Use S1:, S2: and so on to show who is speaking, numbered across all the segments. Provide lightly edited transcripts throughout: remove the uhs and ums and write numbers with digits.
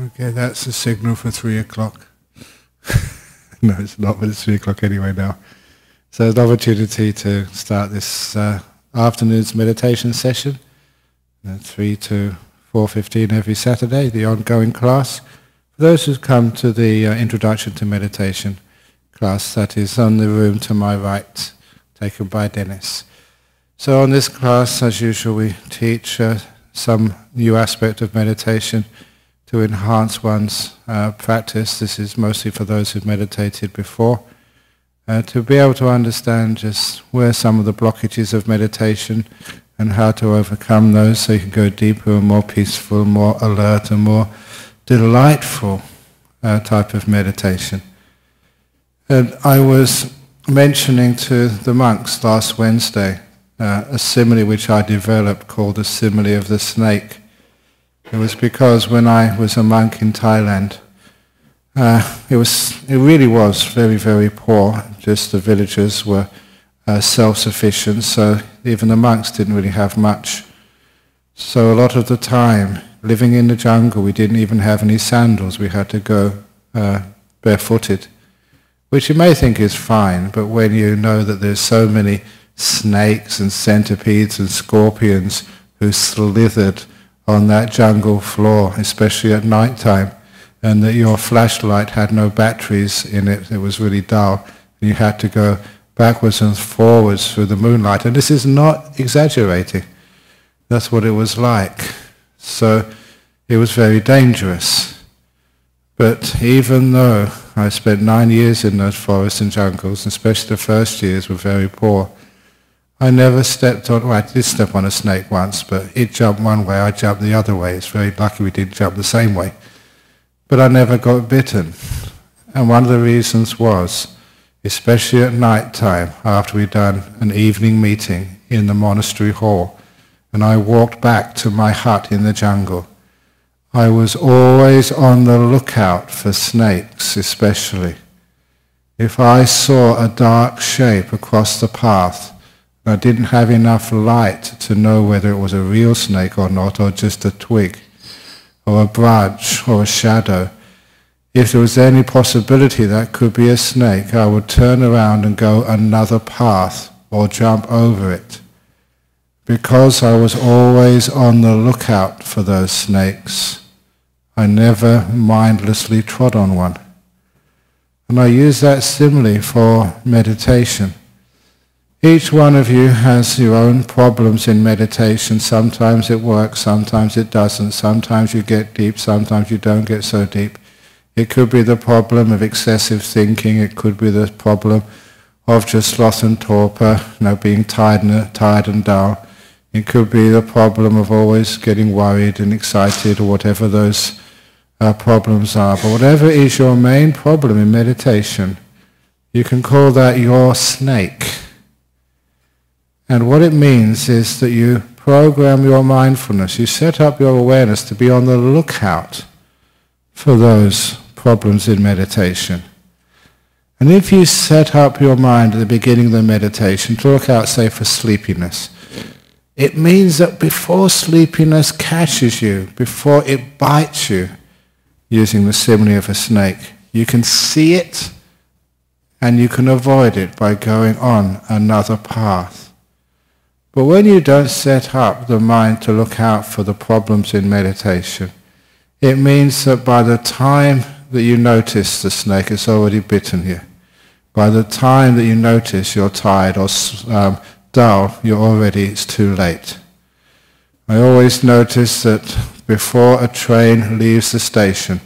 S1: Okay, that's the signal for 3 o'clock. No, it's not, but it's 3 o'clock anyway now. So it's an opportunity to start this afternoon's meditation session, 3 to 4:15 every Saturday, the ongoing class. For those who come to the Introduction to Meditation class, that is on the room to my right, taken by Dennis. So on this class, as usual, we teach some new aspect of meditation to enhance one's practice. This is mostly for those who've meditated before. To be able to understand just where some of the blockages of meditation and how to overcome those so you can go deeper and more peaceful, more alert and more delightful type of meditation. And I was mentioning to the monks last Wednesday a simile which I developed called the simile of the snake. It was because when I was a monk in Thailand, it really was very, very poor. Just the villagers were self-sufficient, so even the monks didn't really have much. So a lot of the time, living in the jungle, we didn't even have any sandals. We had to go barefooted, which you may think is fine, but when you know that there's so many snakes and centipedes and scorpions who slithered on that jungle floor, especially at night time, and that your flashlight had no batteries in it, it was really dull, and you had to go backwards and forwards through the moonlight. And this is not exaggerating. That's what it was like. So it was very dangerous. But even though I spent 9 years in those forests and jungles, especially the first years were very poor, I never stepped on, well, I did step on a snake once, but it jumped one way, I jumped the other way. It's very lucky we didn't jump the same way. But I never got bitten. And one of the reasons was, especially at night time, after we'd done an evening meeting in the monastery hall, and I walked back to my hut in the jungle, I was always on the lookout for snakes, especially. If I saw a dark shape across the path, I didn't have enough light to know whether it was a real snake or not, or just a twig, or a branch, or a shadow. If there was any possibility that could be a snake, I would turn around and go another path, or jump over it. Because I was always on the lookout for those snakes, I never mindlessly trod on one. And I use that simile for meditation. Each one of you has your own problems in meditation. Sometimes it works, sometimes it doesn't. Sometimes you get deep, sometimes you don't get so deep. It could be the problem of excessive thinking. It could be the problem of just sloth and torpor, being tired and dull. It could be the problem of always getting worried and excited, or whatever those problems are. But whatever is your main problem in meditation, you can call that your snake. And what it means is that you program your mindfulness, you set up your awareness to be on the lookout for those problems in meditation. And if you set up your mind at the beginning of the meditation to look out, say, for sleepiness, it means that before sleepiness catches you, before it bites you, using the simile of a snake, you can see it and you can avoid it by going on another path. But when you don't set up the mind to look out for the problems in meditation, it means that by the time that you notice the snake, it's already bitten you. By the time that you notice you're tired or dull, it's too late. I always notice that before a train leaves the station,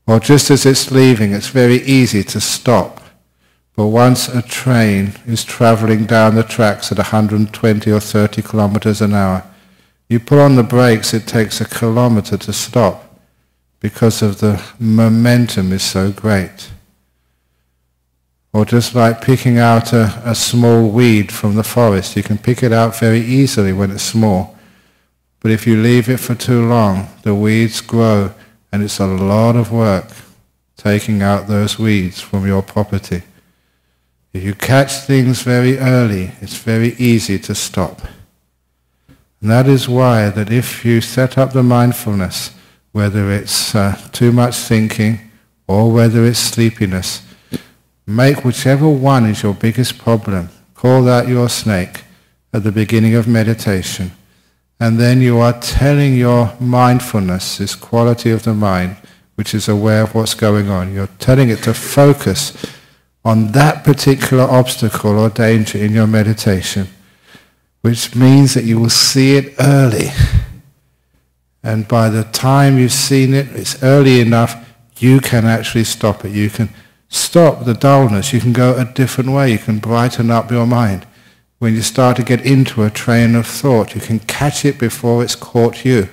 S1: or just as it's leaving, it's very easy to stop. But once a train is traveling down the tracks at 120 or 30 kilometers an hour, you put on the brakes, it takes a kilometer to stop because of the momentum is so great. Or just like picking out a small weed from the forest, you can pick it out very easily when it's small. But if you leave it for too long, the weeds grow, and it's a lot of work taking out those weeds from your property. If you catch things very early, it's very easy to stop. And that is why that if you set up the mindfulness whether it's too much thinking or whether it's sleepiness. Make whichever one is your biggest problem. Call that your snake at the beginning of meditation. And then you are telling your mindfulness, this quality of the mind, which is aware of what's going on. You're telling it to focus on that particular obstacle or danger in your meditation, which means that you will see it early. And by the time you've seen it, it's early enough, you can actually stop it. You can stop the dullness. You can go a different way. You can brighten up your mind. When you start to get into a train of thought, you can catch it before it's caught you,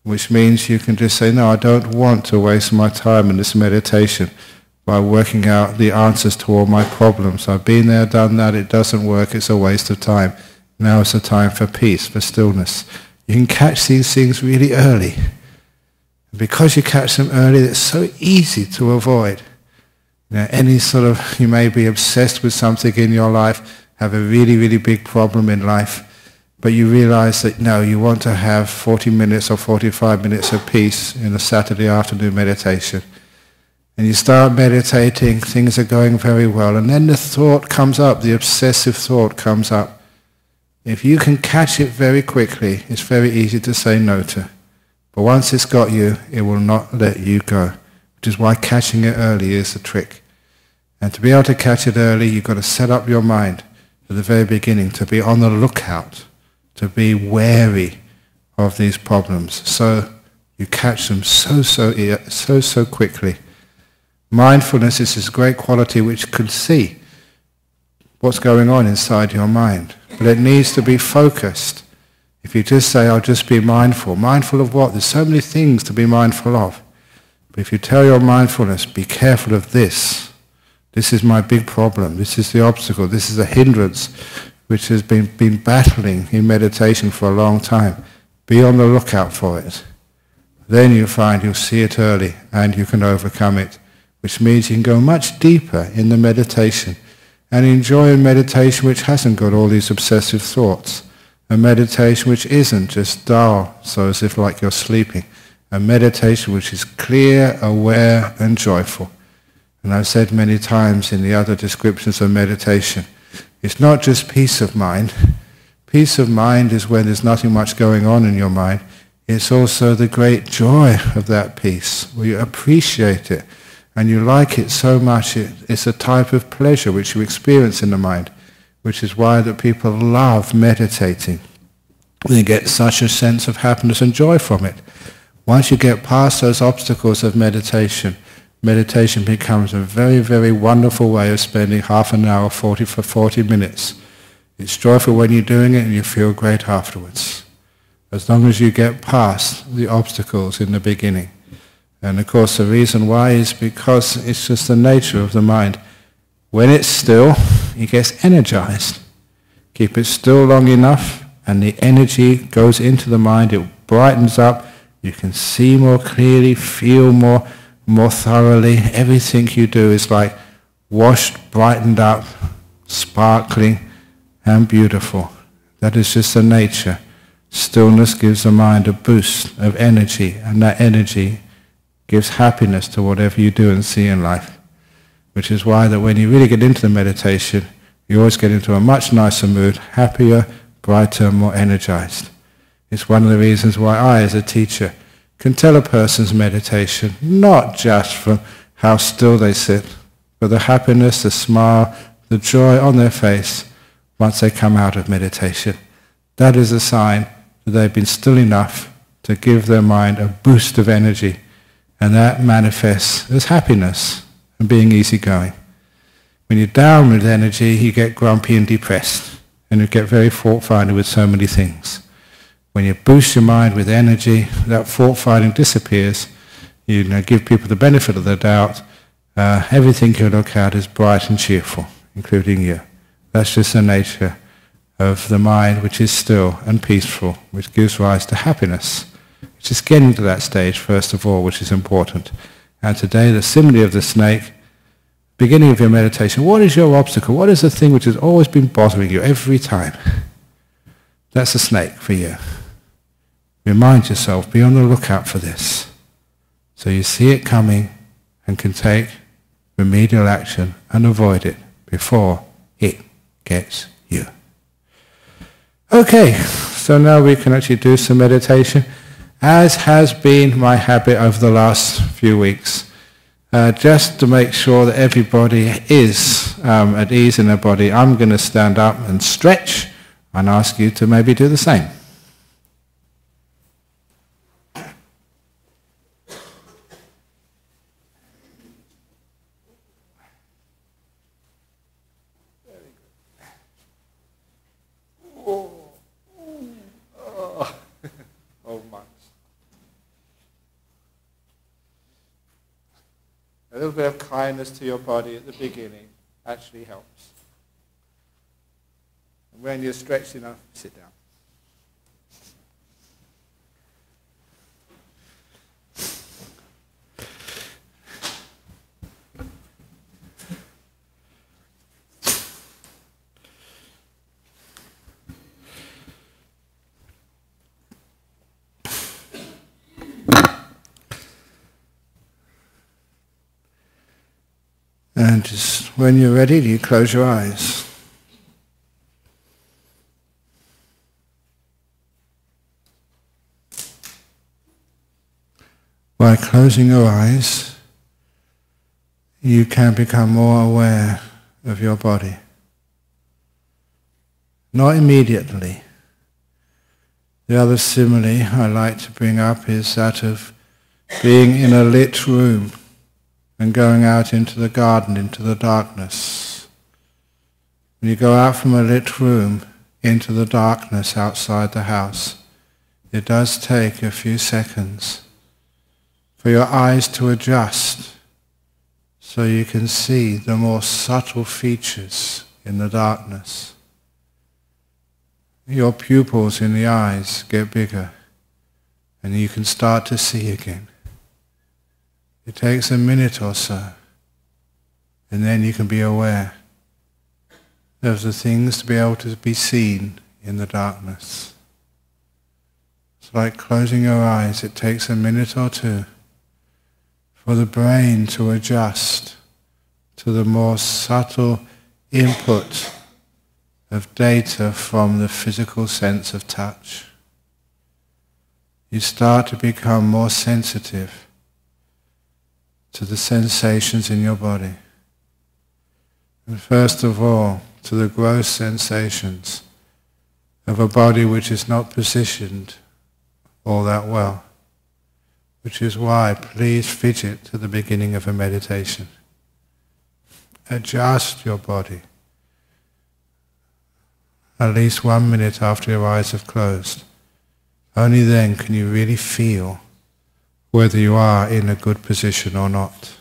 S1: which means you can just say, no, I don't want to waste my time in this meditation by working out the answers to all my problems. I've been there, done that, it doesn't work, it's a waste of time. Now is the time for peace, for stillness. You can catch these things really early. And because you catch them early, it's so easy to avoid. Any sort of, you may be obsessed with something in your life, have a really, really big problem in life, but you realize that, no, you want to have 40 minutes or 45 minutes of peace in a Saturday afternoon meditation. And you start meditating, things are going very well, and then the thought comes up, the obsessive thought comes up. If you can catch it very quickly, it's very easy to say no to. But once it's got you, it will not let you go, which is why catching it early is the trick. And to be able to catch it early, you've got to set up your mind at the very beginning, to be on the lookout, to be wary of these problems. So you catch them so quickly. Mindfulness is this great quality which can see what's going on inside your mind. But it needs to be focused. If you just say, I'll just be mindful. Mindful of what? There's so many things to be mindful of. But if you tell your mindfulness, be careful of this. This is my big problem. This is the obstacle. This is a hindrance which has been battling in meditation for a long time. Be on the lookout for it. Then you find you'll see it early and you can overcome it, which means you can go much deeper in the meditation and enjoy a meditation which hasn't got all these obsessive thoughts, a meditation which isn't just dull, so as if like you're sleeping, a meditation which is clear, aware, and joyful. And I've said many times in the other descriptions of meditation, it's not just peace of mind. Peace of mind is when there's nothing much going on in your mind. It's also the great joy of that peace, where you appreciate it, and you like it so much, it's a type of pleasure which you experience in the mind, which is why that people love meditating. They get such a sense of happiness and joy from it. Once you get past those obstacles of meditation, meditation becomes a very, very wonderful way of spending half an hour for 40 minutes. It's joyful when you're doing it and you feel great afterwards, as long as you get past the obstacles in the beginning. And of course the reason why is because it's just the nature of the mind. When it's still, it gets energized. Keep it still long enough and the energy goes into the mind, it brightens up, you can see more clearly, feel more thoroughly. Everything you do is like washed, brightened up, sparkling and beautiful. That is just the nature. Stillness gives the mind a boost of energy, and that energy gives happiness to whatever you do and see in life. Which is why that when you really get into the meditation, you always get into a much nicer mood, happier, brighter, more energized. It's one of the reasons why I, as a teacher, can tell a person's meditation, not just from how still they sit, but the happiness, the smile, the joy on their face once they come out of meditation. That is a sign that they've been still enough to give their mind a boost of energy, and that manifests as happiness and being easygoing. When you're down with energy, you get grumpy and depressed, and you get very fault-finding with so many things. When you boost your mind with energy, that fault-finding disappears. You give people the benefit of the doubt. Everything you look at is bright and cheerful, including you. That's just the nature of the mind, which is still and peaceful, which gives rise to happiness. It's just getting to that stage, first of all, which is important. And today, the simile of the snake, beginning of your meditation, what is your obstacle? What is the thing which has always been bothering you every time? That's a snake for you. Remind yourself, be on the lookout for this. So you see it coming and can take remedial action and avoid it before it gets you. Okay, so now we can actually do some meditation, as has been my habit over the last few weeks. Just to make sure that everybody is at ease in their body, I'm going to stand up and stretch and ask you to maybe do the same. A little bit of kindness to your body at the beginning actually helps. And when you're stretched enough, sit down. And just when you're ready, you close your eyes. By closing your eyes, you can become more aware of your body. Not immediately. The other simile I like to bring up is that of being in a lit room and going out into the garden, into the darkness. When you go out from a lit room into the darkness outside the house, it does take a few seconds for your eyes to adjust so you can see the more subtle features in the darkness. Your pupils in the eyes get bigger and you can start to see again. It takes a minute or so, and then you can be aware of the things to be able to be seen in the darkness. It's like closing your eyes. It takes a minute or two for the brain to adjust to the more subtle input of data from the physical sense of touch. You start to become more sensitive to the sensations in your body. And first of all, to the gross sensations of a body which is not positioned all that well. Which is why, please fidget to the beginning of a meditation. Adjust your body. At least 1 minute after your eyes have closed. Only then can you really feel whether you are in a good position or not.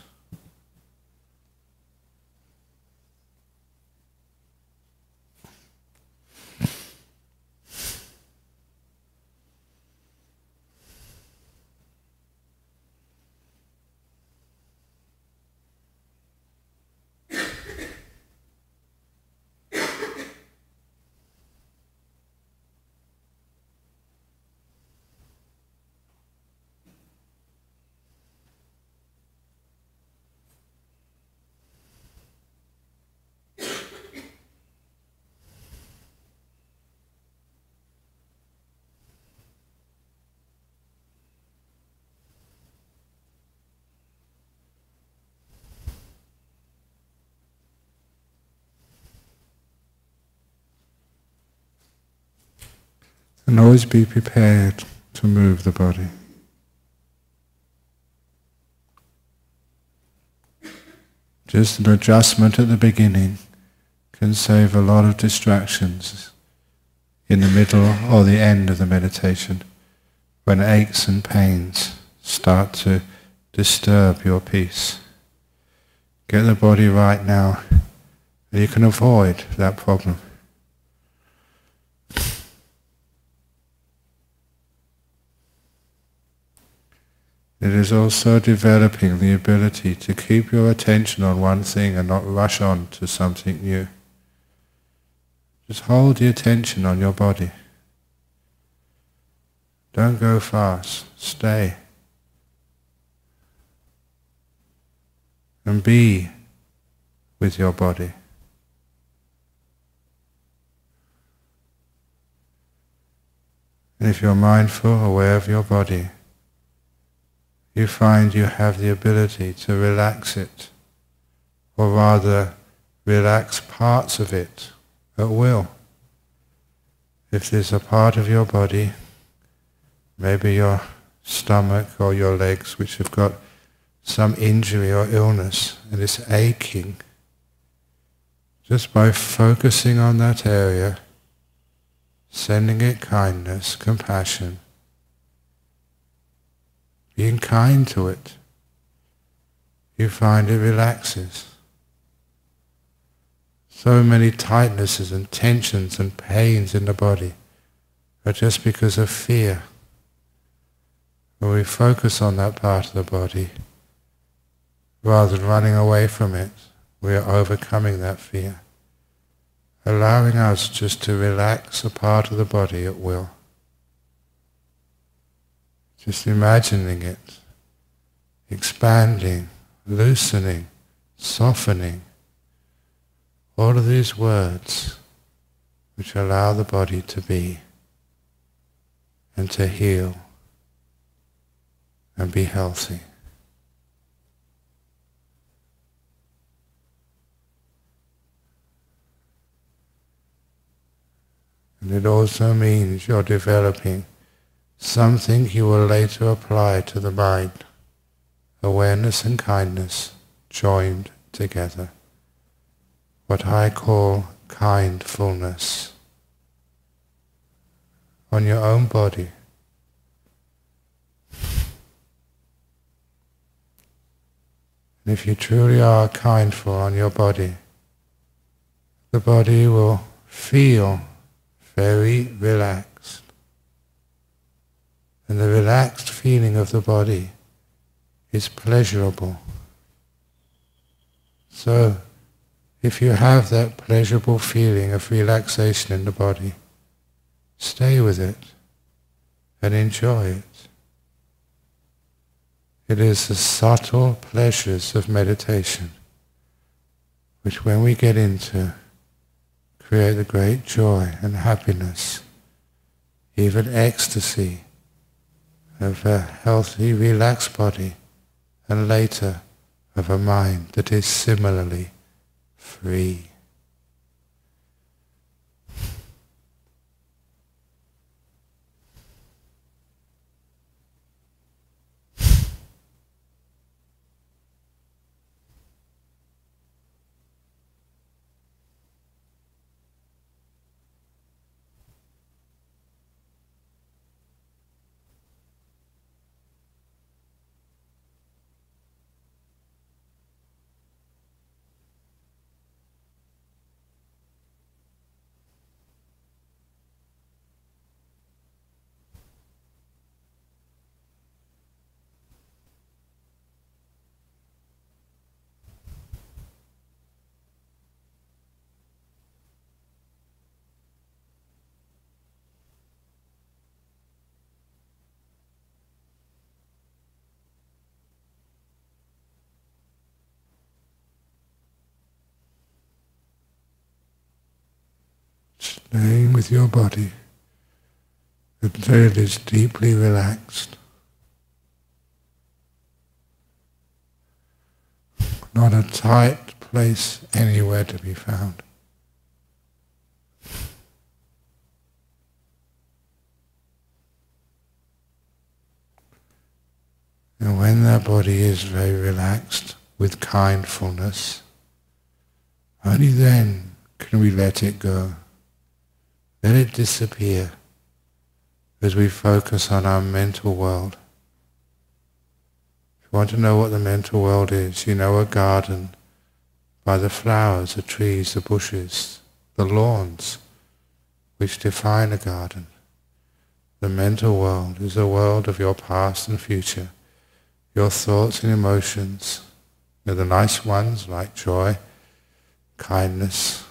S1: And always be prepared to move the body. Just an adjustment at the beginning can save a lot of distractions in the middle or the end of the meditation, when aches and pains start to disturb your peace. Get the body right now, and you can avoid that problem. It is also developing the ability to keep your attention on one thing and not rush on to something new. Just hold the attention on your body. Don't go fast. Stay. and be with your body. And if you're mindful, aware of your body, you find you have the ability to relax it, or rather relax parts of it at will. If there's a part of your body, maybe your stomach or your legs, which have got some injury or illness and it's aching, just by focusing on that area, sending it kindness, compassion, being kind to it, you find it relaxes. So many tightnesses and tensions and pains in the body are just because of fear. When we focus on that part of the body, rather than running away from it, we are overcoming that fear, allowing us just to relax a part of the body at will. Just imagining it, expanding, loosening, softening. All of these words which allow the body to be and to heal and be healthy. And it also means you're developing something you will later apply to the mind. Awareness and kindness joined together. What I call kindfulness. On your own body. And if you truly are kindful on your body, the body will feel very relaxed. And the relaxed feeling of the body is pleasurable. So, if you have that pleasurable feeling of relaxation in the body, stay with it and enjoy it. It is the subtle pleasures of meditation which, when we get into, create a great joy and happiness, even ecstasy of a healthy, relaxed body, and later of a mind that is similarly free. Staying with your body until it is deeply relaxed. Not a tight place anywhere to be found. And when that body is very relaxed with kindfulness, only then can we let it go. Let it disappear as we focus on our mental world. If you want to know what the mental world is, you know a garden by the flowers, the trees, the bushes, the lawns, which define a garden. The mental world is a world of your past and future, your thoughts and emotions. They're the nice ones like joy, kindness,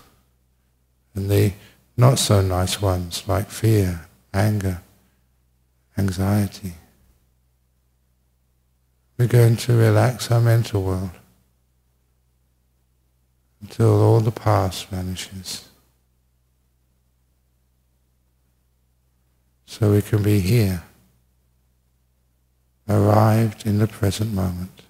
S1: and the not so nice ones like fear, anger, anxiety. We're going to relax our mental world until all the past vanishes. So we can be here, arrived in the present moment.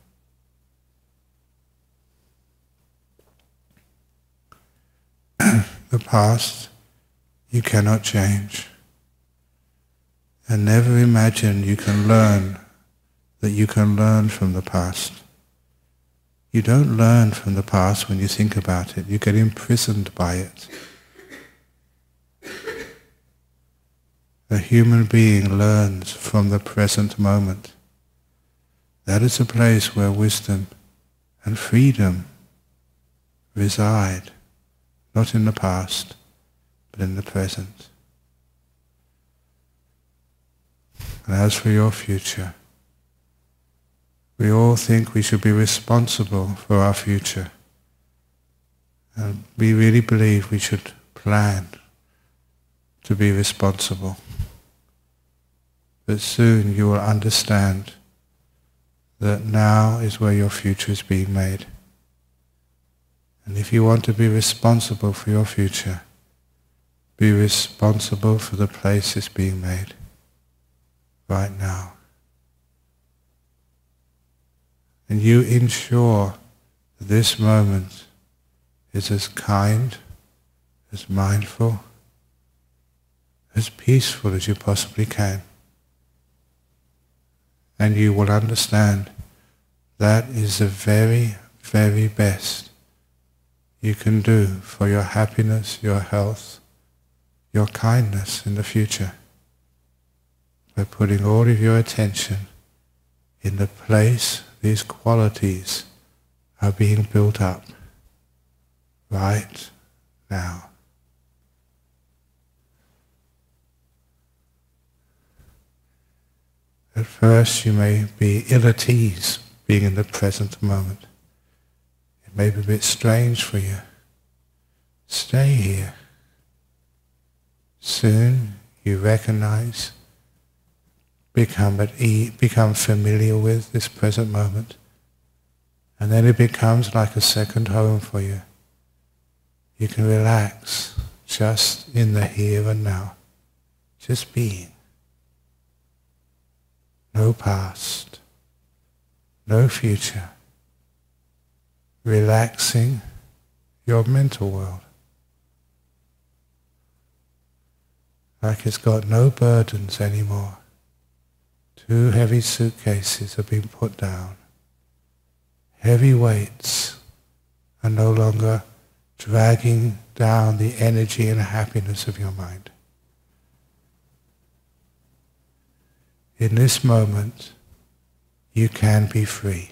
S1: The past you cannot change. And never imagine you can learn, that you can learn from the past. You don't learn from the past when you think about it. You get imprisoned by it. A human being learns from the present moment. That is a place where wisdom and freedom reside, not in the past, but in the present. And as for your future, we all think we should be responsible for our future. And we really believe we should plan to be responsible. But soon you will understand that now is where your future is being made. And if you want to be responsible for your future, be responsible for the place it's being made right now. And you ensure that this moment is as kind, as mindful, as peaceful as you possibly can. And you will understand that is the very, very best you can do for your happiness, your health, your kindness in the future, by putting all of your attention in the place these qualities are being built up right now. At first you may be ill at ease being in the present moment. It may be a bit strange for you. Stay here. Soon you recognize, become familiar with this present moment, and then it becomes like a second home for you. You can relax just in the here and now, just being. No past, no future. Relaxing your mental world. Like it's got no burdens anymore. 2 heavy suitcases have been put down. Heavy weights are no longer dragging down the energy and happiness of your mind. In this moment, you can be free.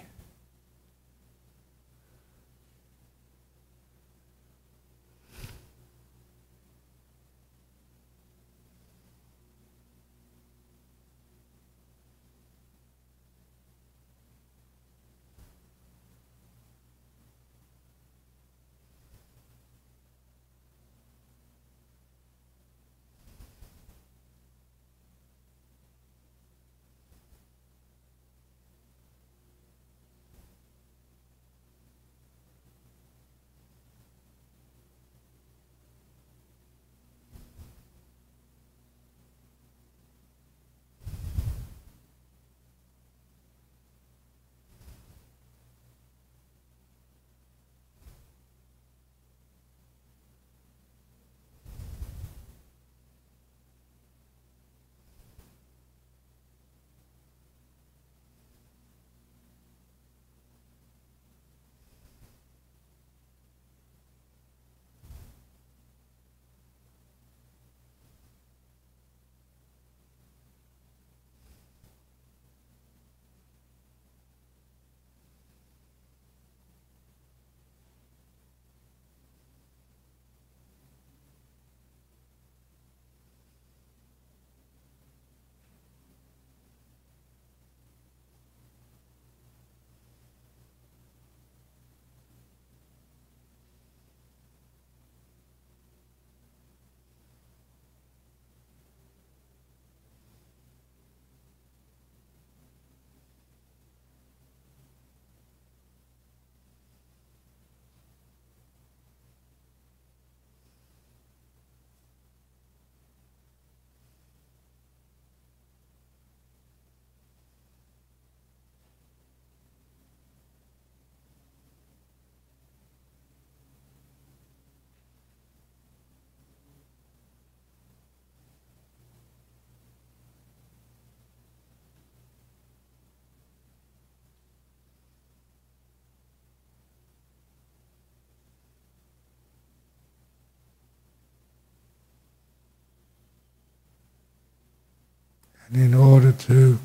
S1: And in order to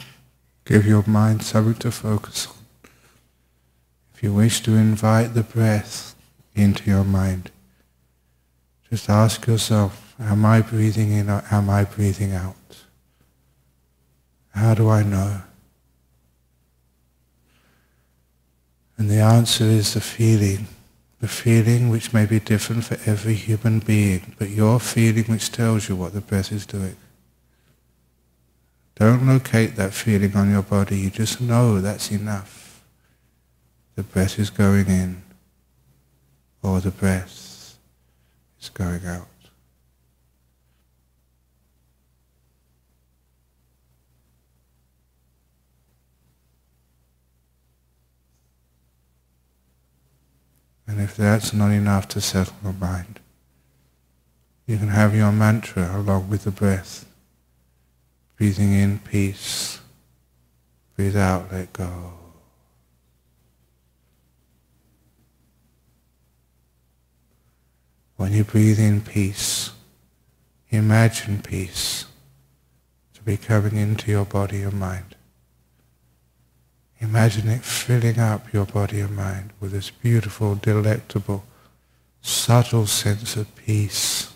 S1: give your mind something to focus on, if you wish to invite the breath into your mind, just ask yourself, am I breathing in or am I breathing out? How do I know? And the answer is the feeling which may be different for every human being, but your feeling which tells you what the breath is doing. Don't locate that feeling on your body, you just know that's enough. The breath is going in, or the breath is going out. And if that's not enough to settle the mind, you can have your mantra along with the breath. Breathing in, peace. Breathe out, let go. When you breathe in peace, imagine peace to be coming into your body and mind. Imagine it filling up your body and mind with this beautiful, delectable, subtle sense of peace,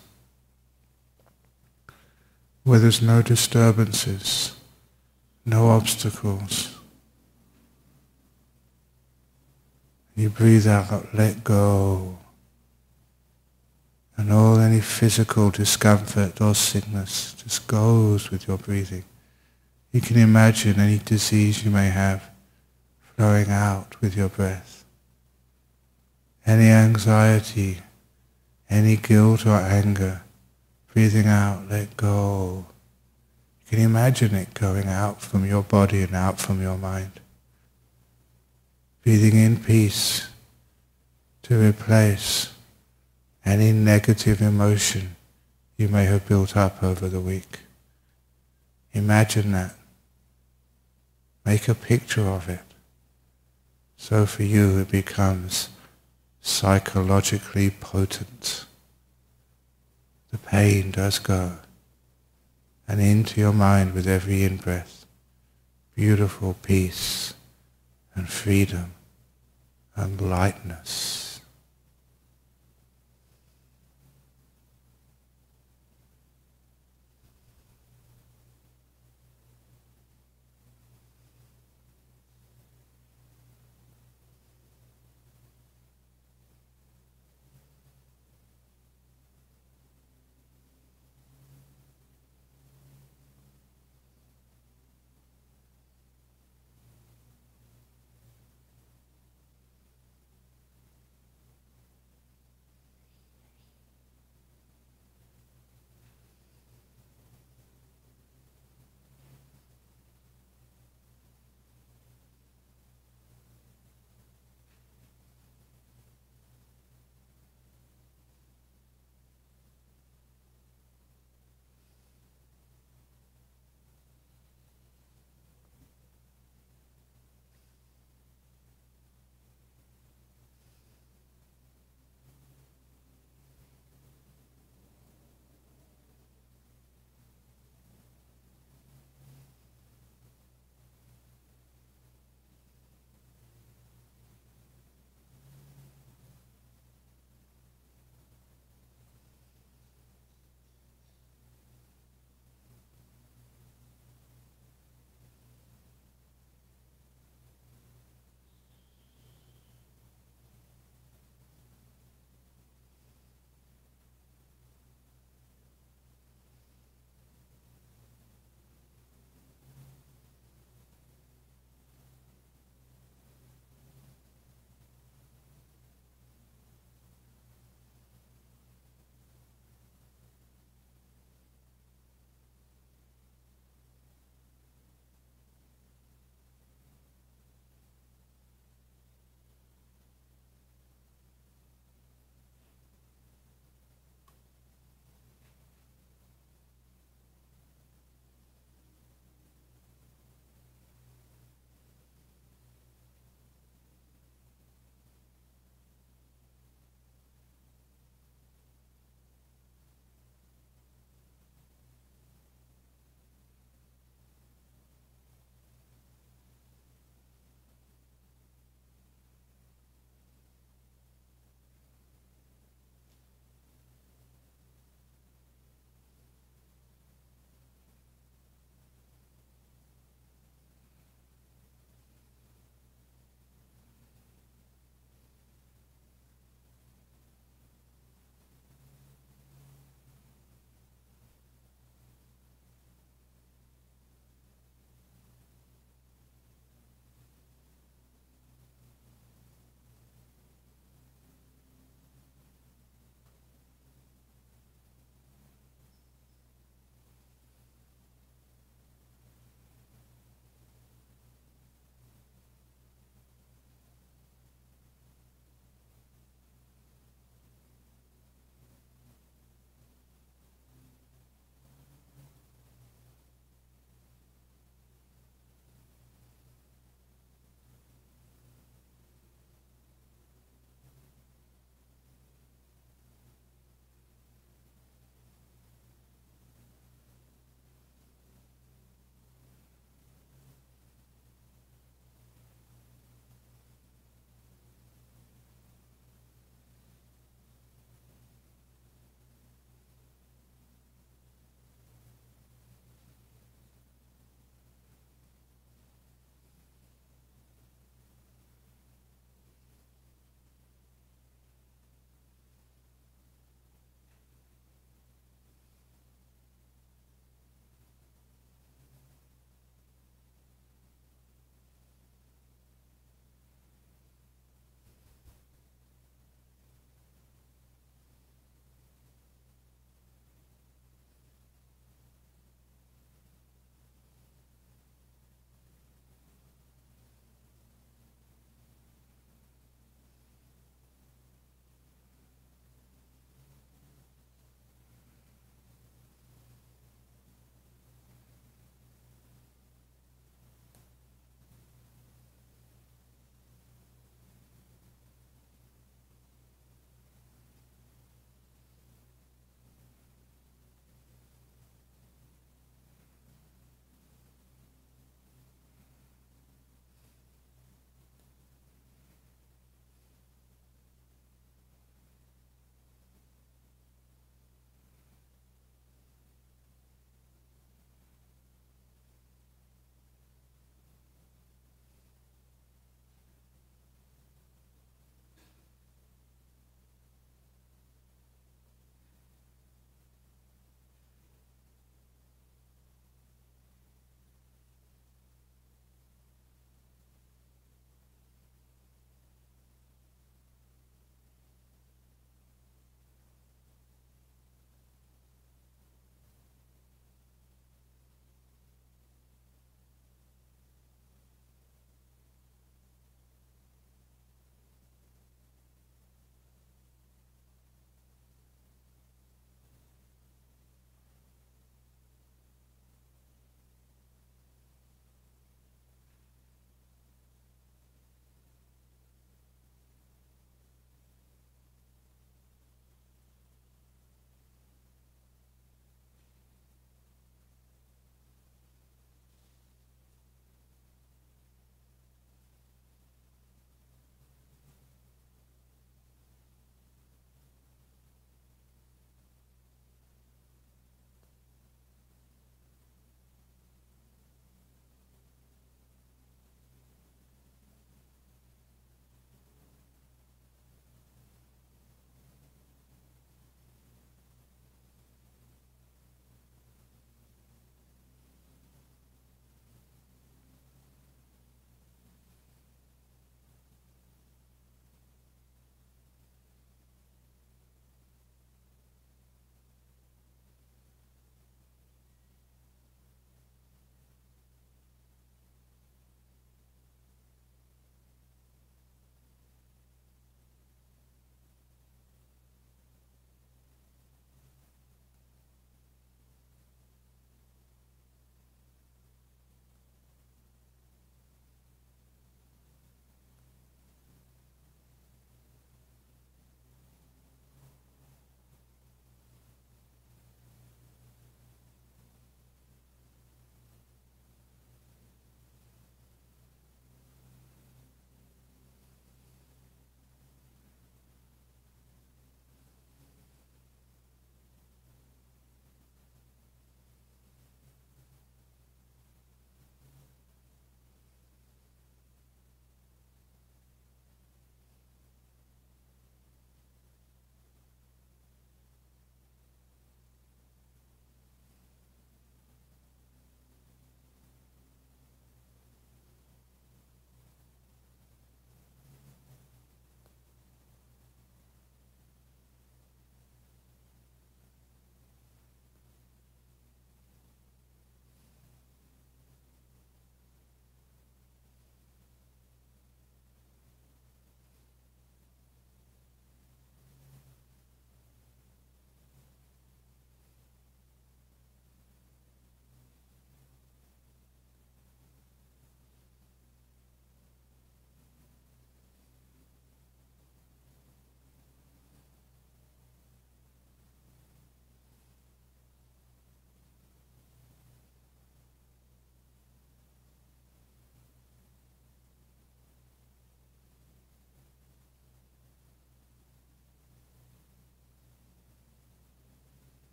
S1: where there's no disturbances, no obstacles. You breathe out, let go, and all any physical discomfort or sickness just goes with your breathing. You can imagine any disease you may have flowing out with your breath. Any anxiety, any guilt or anger, breathing out, let go. You can imagine it going out from your body and out from your mind. Breathing in peace to replace any negative emotion you may have built up over the week. Imagine that. Make a picture of it. So for you it becomes psychologically potent. The pain does go. And into your mind with every in-breath, beautiful peace and freedom and lightness.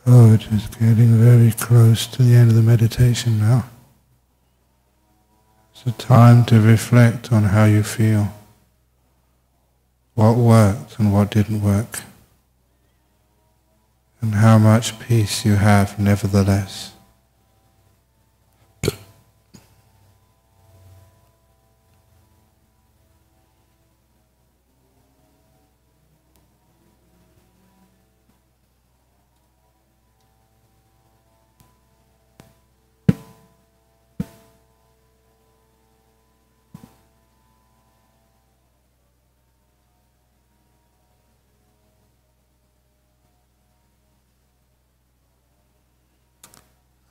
S1: Oh, it is getting very close to the end of the meditation now. It's a time to reflect on how you feel, what worked and what didn't work, and how much peace you have nevertheless.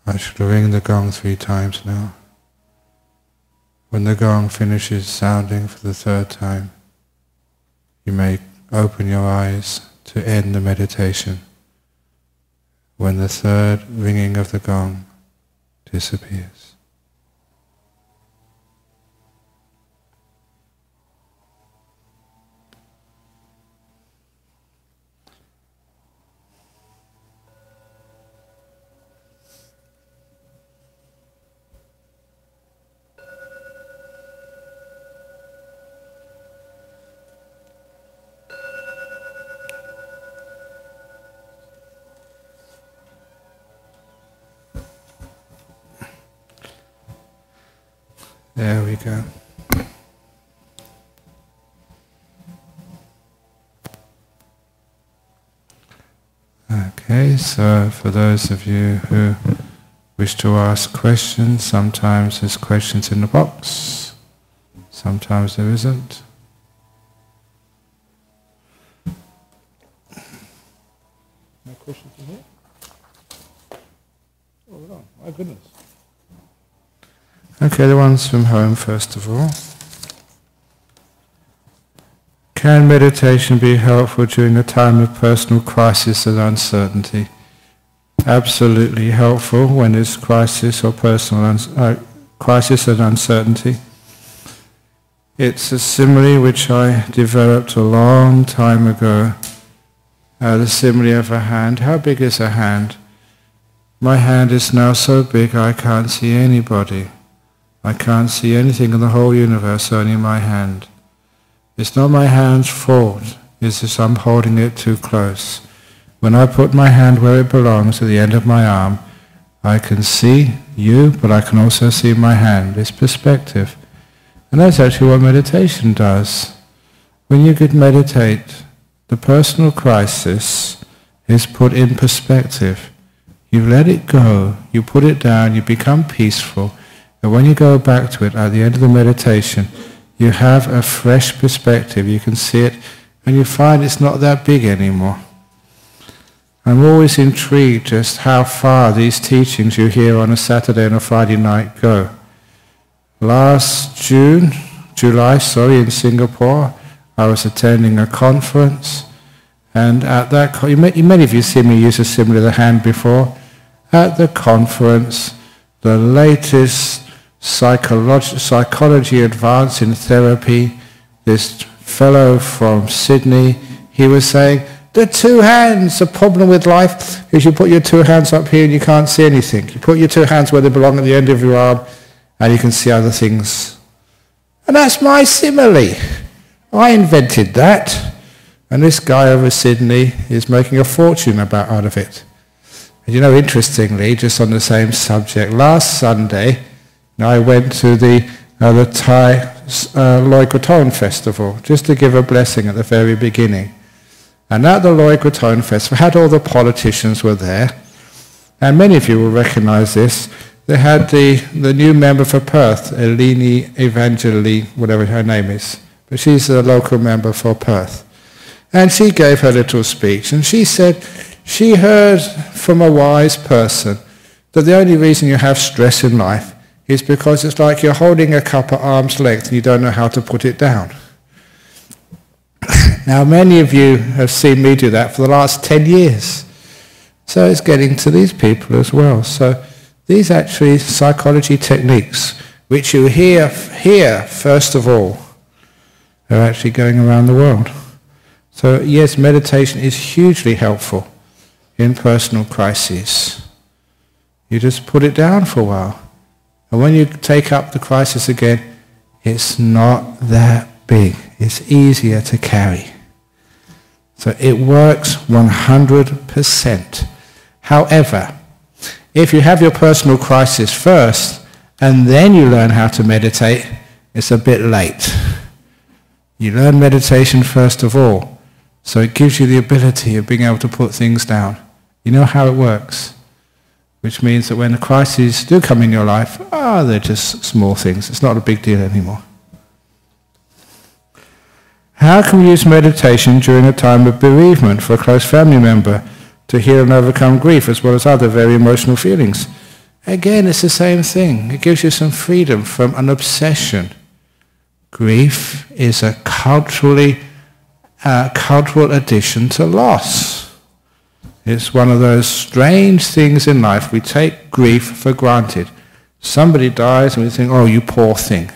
S1: I shall ring the gong 3 times now. When the gong finishes sounding for the 3rd time, you may open your eyes to end the meditation when the 3rd ringing of the gong disappears. There we go. Okay, so for those of you who wish to ask questions, sometimes there's questions in the box, sometimes there isn't. No questions in here? Oh, my goodness. Okay, the ones from home first of all. Can meditation be helpful during a time of personal crisis and uncertainty? Absolutely helpful when there's crisis or personal crisis and uncertainty. It's a simile which I developed a long time ago. The simile of a hand. How big is a hand? My hand is now so big I can't see anybody. I can't see anything in the whole universe, only my hand. It's not my hand's fault, it's just I'm holding it too close. When I put my hand where it belongs, at the end of my arm, I can see you, but I can also see my hand. It's perspective. And that's actually what meditation does. When you could meditate, the personal crisis is put in perspective. You let it go, you put it down, you become peaceful. And when you go back to it at the end of the meditation, you have a fresh perspective. You can see it, and you find it's not that big anymore. I'm always intrigued just how far these teachings you hear on a Saturday and a Friday night go. Last July, in Singapore, I was attending a conference, and at that, many of you see me use a simile of the hand before. At the conference, the latest psychology advance in therapy, this fellow from Sydney, he was saying, the 2 hands, the problem with life is you put your 2 hands up here and you can't see anything. You put your 2 hands where they belong at the end of your arm and you can see other things. And that's my simile. I invented that. And this guy over Sydney is making a fortune out of it. And you know, interestingly, just on the same subject, last Sunday, I went to the Thai Loi Krathong Festival, just to give a blessing at the very beginning. And at the Loi Krathong Festival, had all the politicians were there, and many of you will recognize this. They had the new member for Perth, Eleni Evangeli, whatever her name is, but she's a local member for Perth. And she gave her little speech, and she said she heard from a wise person that the only reason you have stress in life is because it's like you're holding a cup at arm's length and you don't know how to put it down. Now, many of you have seen me do that for the last 10 years. So it's getting to these people as well. So these actually psychology techniques, which you hear here first of all, are actually going around the world. So yes, meditation is hugely helpful. in personal crises. You just put it down for a while. And when you take up the crisis again, it's not that big. It's easier to carry. So it works 100%. However, if you have your personal crisis first, and then you learn how to meditate, it's a bit late. You learn meditation first of all, so it gives you the ability of being able to put things down. You know how it works, which means that when the crises do come in your life, they're just small things. It's not a big deal anymore. How can we use meditation during a time of bereavement for a close family member to heal and overcome grief as well as other very emotional feelings? Again, it's the same thing. It gives you some freedom from an obsession. Grief is a cultural addition to loss. It's one of those strange things in life. We take grief for granted. Somebody dies and we think, oh, you poor thing.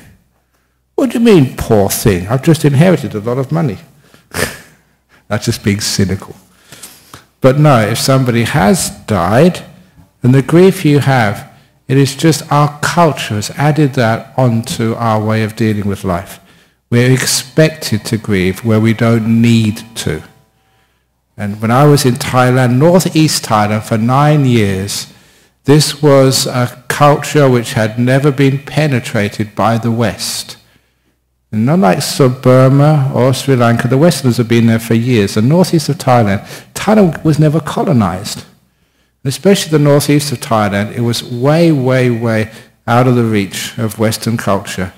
S1: What do you mean, poor thing? I've just inherited a lot of money. That's just being cynical. But no, if somebody has died, and the grief you have, it is just our culture has added that onto our way of dealing with life. We're expected to grieve where we don't need to. And when I was in Thailand, northeast Thailand, for 9 years, this was a culture which had never been penetrated by the West. And not like Burma or Sri Lanka, the Westerners have been there for years. The northeast of Thailand, Thailand was never colonized. Especially the northeast of Thailand, it was way, way, way out of the reach of Western culture.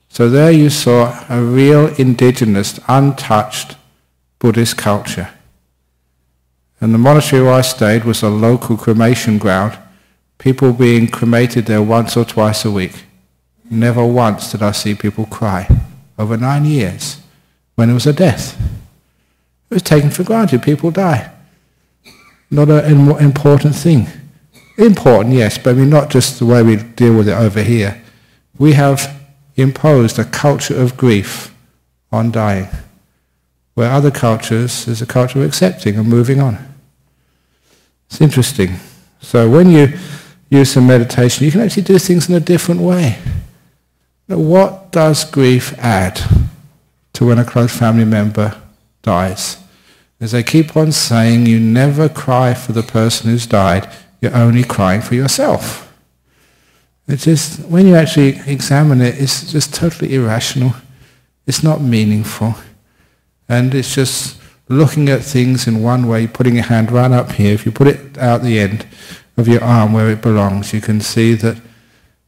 S1: So there you saw a real indigenous, untouched Buddhist culture. And the monastery where I stayed was a local cremation ground, people being cremated there once or twice a week. Never once did I see people cry over 9 years when it was a death. It was taken for granted. People die. Not an important thing. Important, yes, but I mean not just the way we deal with it over here. We have imposed a culture of grief on dying, where other cultures is a culture of accepting and moving on. It's interesting. So when you use some meditation, you can actually do things in a different way. Now, what does grief add to when a close family member dies? As they keep on saying, you never cry for the person who's died, you're only crying for yourself. It's just, when you actually examine it, it's just totally irrational. It's not meaningful. And it's just looking at things in one way, putting your hand right up here. If you put it out the end of your arm where it belongs, you can see that,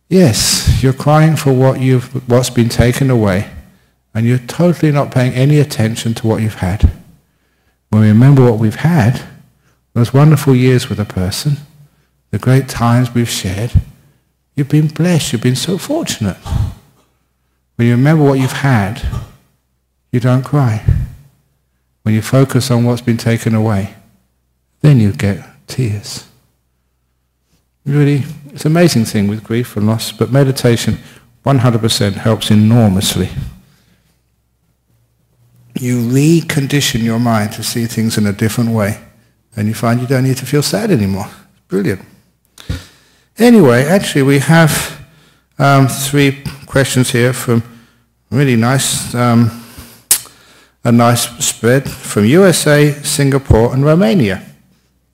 S1: yes, you're crying for what's been taken away, and you're totally not paying any attention to what you've had. When we remember what we've had, those wonderful years with a person, the great times we've shared, you've been blessed, you've been so fortunate. When you remember what you've had, you don't cry. When you focus on what's been taken away, then you get tears. Really, it's an amazing thing with grief and loss, but meditation 100% helps enormously. You recondition your mind to see things in a different way, and you find you don't need to feel sad anymore. Brilliant. Anyway, actually we have 3 questions here from really nice, a nice spread from USA, Singapore and Romania.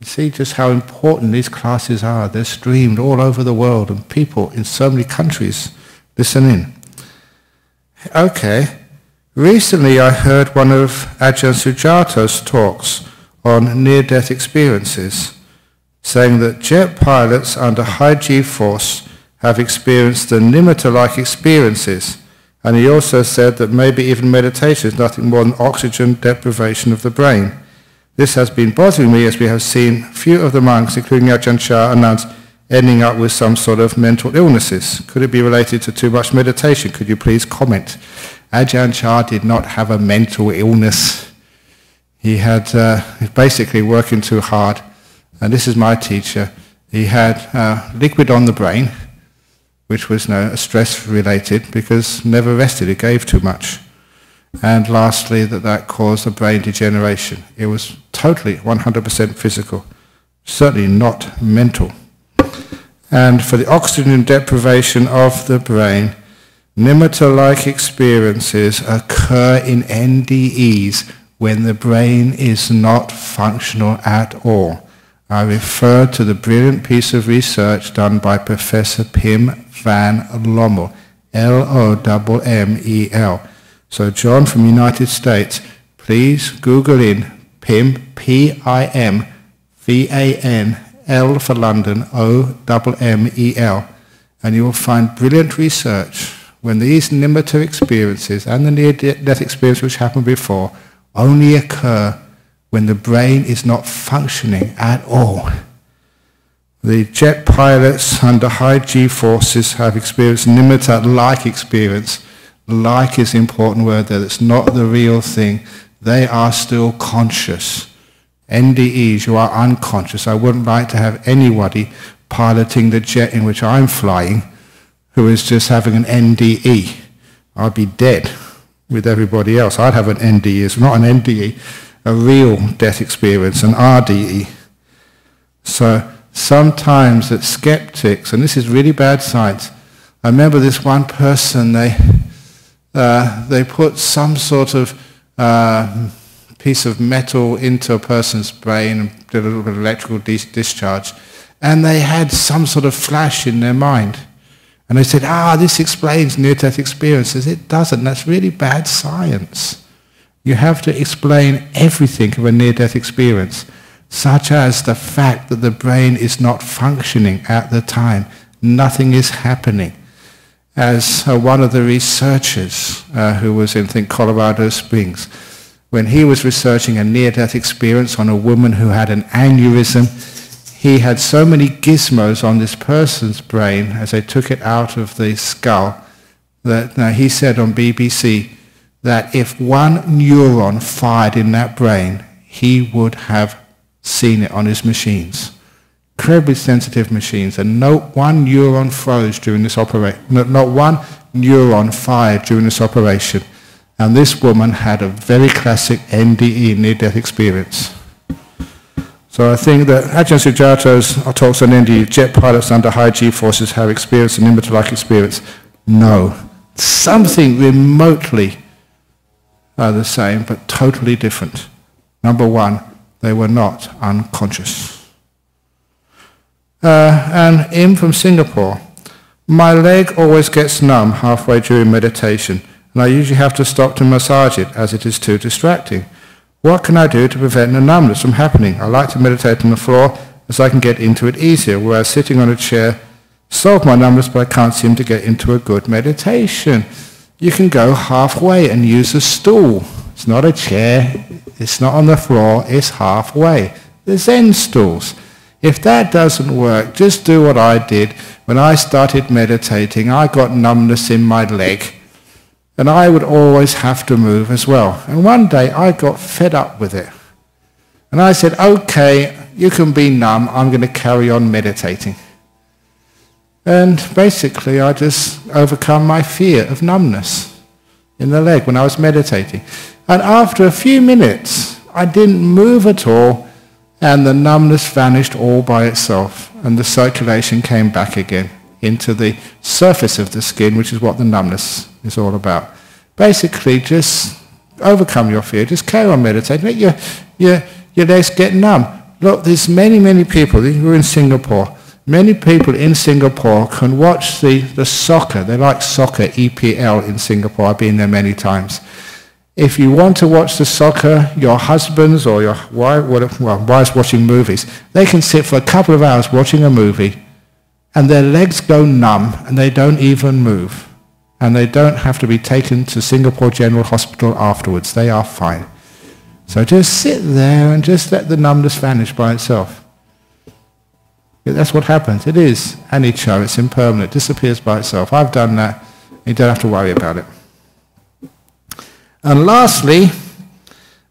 S1: You see just how important these classes are. They're streamed all over the world and people in so many countries listen in. Okay. Recently I heard one of Ajahn Sujato's talks on near-death experiences, saying that jet pilots under high G-force have experienced the nimitta-like experiences, and he also said that maybe even meditation is nothing more than oxygen deprivation of the brain. This has been bothering me as we have seen few of the monks, including Ajahn Chah and nuns, ending up with some sort of mental illnesses. Could it be related to too much meditation? Could you please comment? Ajahn Chah did not have a mental illness. He had basically working too hard. And this is my teacher. He had liquid on the brain, which was stress-related because never rested. It gave too much. And lastly, that caused a brain degeneration. It was totally 100% physical. certainly not mental. And for the oxygen deprivation of the brain, nimitta-like experiences occur in NDEs when the brain is not functional at all. I refer to the brilliant piece of research done by Professor Pim van Lommel, Lommel. So John from the United States, please Google in Pim, P-I-M-V-A-N, L for London, O-M-M-E-L, and you will find brilliant research when these nimitta experiences and the near-death experience which happened before only occur when the brain is not functioning at all. The jet pilots under high G-forces have experienced nimitta-like experience. Like is an important word there. It's not the real thing. They are still conscious. NDEs, you are unconscious. I wouldn't like to have anybody piloting the jet in which I'm flying who is just having an NDE. I'd be dead with everybody else. I'd have an NDE. It's not an NDE, a real death experience, an RDE. So sometimes that skeptics, and this is really bad science, I remember this one person, they put some sort of piece of metal into a person's brain and did a little bit of electrical discharge, and they had some sort of flash in their mind. And they said, this explains near-death experiences. It doesn't. That's really bad science. You have to explain everything of a near-death experience, such as the fact that the brain is not functioning at the time. Nothing is happening. As one of the researchers who was in, I think, Colorado Springs, when he was researching a near-death experience on a woman who had an aneurysm, he had so many gizmos on this person's brain as they took it out of the skull that he said on BBC that if one neuron fired in that brain, he would have seen it on his machines. Incredibly sensitive machines, and not one neuron froze during this operation. Not one neuron fired during this operation. And this woman had a very classic NDE, near-death experience. So I think that Ajahn Sujato's talks on NDE, jet pilots under high G-forces have experienced an nimitta-like experience. No. Something remotely the same, but totally different. Number one, they were not unconscious. And Im from Singapore, my leg always gets numb halfway during meditation, and I usually have to stop to massage it as it is too distracting. What can I do to prevent the numbness from happening? I like to meditate on the floor as I can get into it easier, whereas sitting on a chair solves my numbness, but I can't seem to get into a good meditation. You can go halfway and use a stool. It's not a chair, it's not on the floor, it's halfway. The Zen stools. If that doesn't work, just do what I did. When I started meditating, I got numbness in my leg, and I would always have to move as well. And one day I got fed up with it. And I said, okay, you can be numb, I'm going to carry on meditating. And basically I just overcome my fear of numbness in the leg when I was meditating. And after a few minutes, I didn't move at all, and the numbness vanished all by itself, and the circulation came back again into the surface of the skin, which is what the numbness is all about. Basically, just overcome your fear. Just carry on meditating. Let your legs get numb. Look, there's many people. We're in Singapore. Many people in Singapore can watch the soccer. They like soccer, EPL in Singapore. I've been there many times. If you want to watch the soccer, your husbands or your wives watching movies, they can sit for a couple of hours watching a movie, and their legs go numb, and they don't even move. And they don't have to be taken to Singapore General Hospital afterwards. They are fine. So just sit there and just let the numbness vanish by itself. That's what happens. It is anicca. It's impermanent. It disappears by itself. I've done that. You don't have to worry about it. And lastly,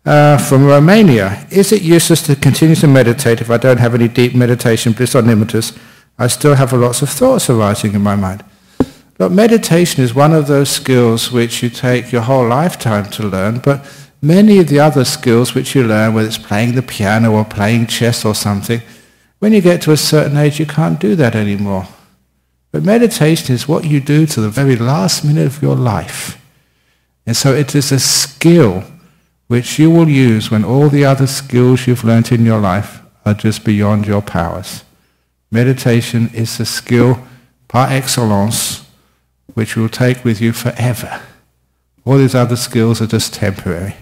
S1: from Romania, is it useless to continue to meditate if I don't have any deep meditation bliss or nimittas? I still have lots of thoughts arising in my mind. Look, meditation is one of those skills which you take your whole lifetime to learn, but many of the other skills which you learn, whether it's playing the piano or playing chess or something, When you get to a certain age, you can't do that anymore. But meditation is what you do to the very last minute of your life. And so it is a skill which you will use when all the other skills you've learnt in your life are just beyond your powers. Meditation is a skill par excellence which you will take with you forever. All these other skills are just temporary.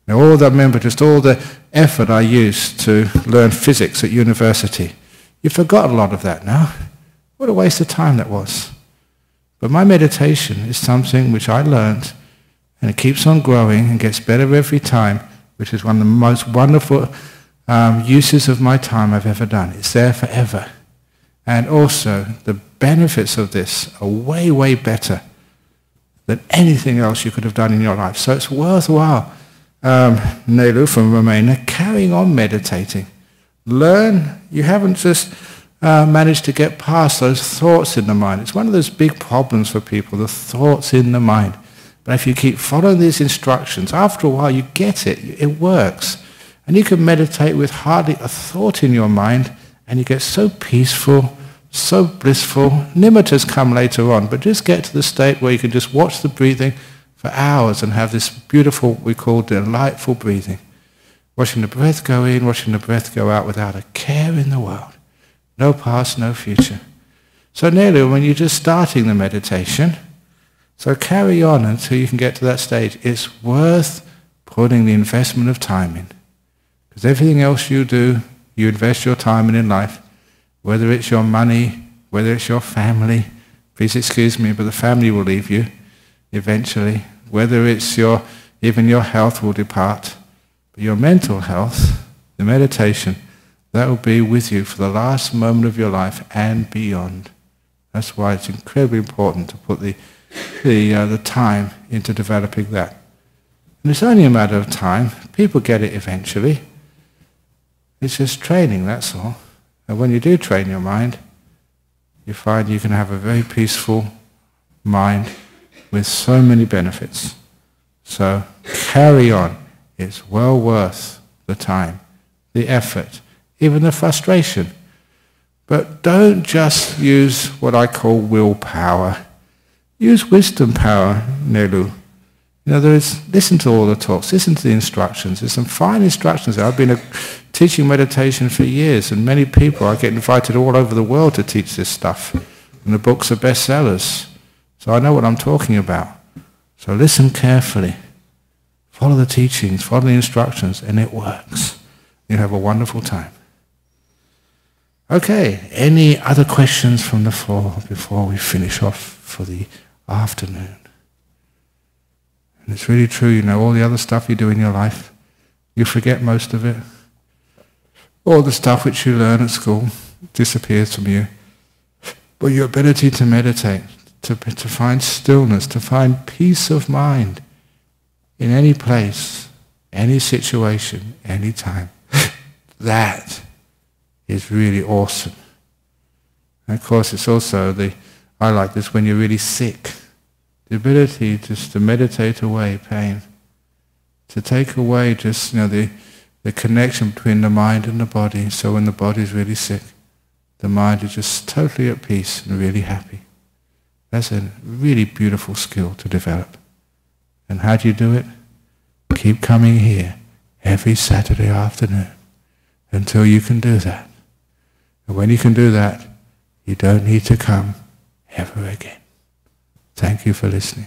S1: Now, all the effort I used to learn physics at university, you forgot a lot of that now. What a waste of time that was. But my meditation is something which I learned, and it keeps on growing and gets better every time, which is one of the most wonderful uses of my time I've ever done. It's there forever. And also, the benefits of this are way, way better than anything else you could have done in your life. So it's worthwhile, Nelu from Romania, carrying on meditating. Learn. You haven't just managed to get past those thoughts in the mind. It's one of those big problems for people, the thoughts in the mind. But if you keep following these instructions, after a while you get it. It works. And you can meditate with hardly a thought in your mind, and you get so peaceful, so blissful. Nimittas come later on, but just get to the state where you can just watch the breathing for hours and have this beautiful, we call delightful breathing. Watching the breath go in, watching the breath go out without a care in the world. No past, no future. So nearly when you're just starting the meditation, so carry on until you can get to that stage. It's worth putting the investment of time in. Because everything else you do, you invest your time in life, whether it's your money, whether it's your family, please excuse me, but the family will leave you eventually, whether it's even your health will depart, but your mental health, the meditation, that will be with you for the last moment of your life and beyond. That's why it's incredibly important to put the time into developing that. And it's only a matter of time. People get it eventually. It's just training, that's all. And when you do train your mind, you find you can have a very peaceful mind with so many benefits. So carry on. It's well worth the time, the effort, even the frustration. But don't just use what I call willpower. Use wisdom power, Nelu. You know, listen to all the talks, listen to the instructions. There's some fine instructions there. I've been teaching meditation for years, and many people, I get invited all over the world to teach this stuff. And the books are bestsellers. So I know what I'm talking about. So listen carefully. Follow the teachings, follow the instructions, and it works. You'll have a wonderful time. Okay, any other questions from the floor before we finish off for the afternoon? And it's really true, you know, all the other stuff you do in your life, you forget most of it. All the stuff which you learn at school disappears from you. But your ability to meditate, to find stillness, to find peace of mind in any place, any situation, any time, that is really awesome. And of course it's also I like this when you're really sick. The ability just to meditate away pain. To take away just, you know, the connection between the mind and the body. So when the body is really sick, the mind is just totally at peace and really happy. That's a really beautiful skill to develop. And how do you do it? Keep coming here every Saturday afternoon until you can do that. And when you can do that, you don't need to come ever again. Thank you for listening.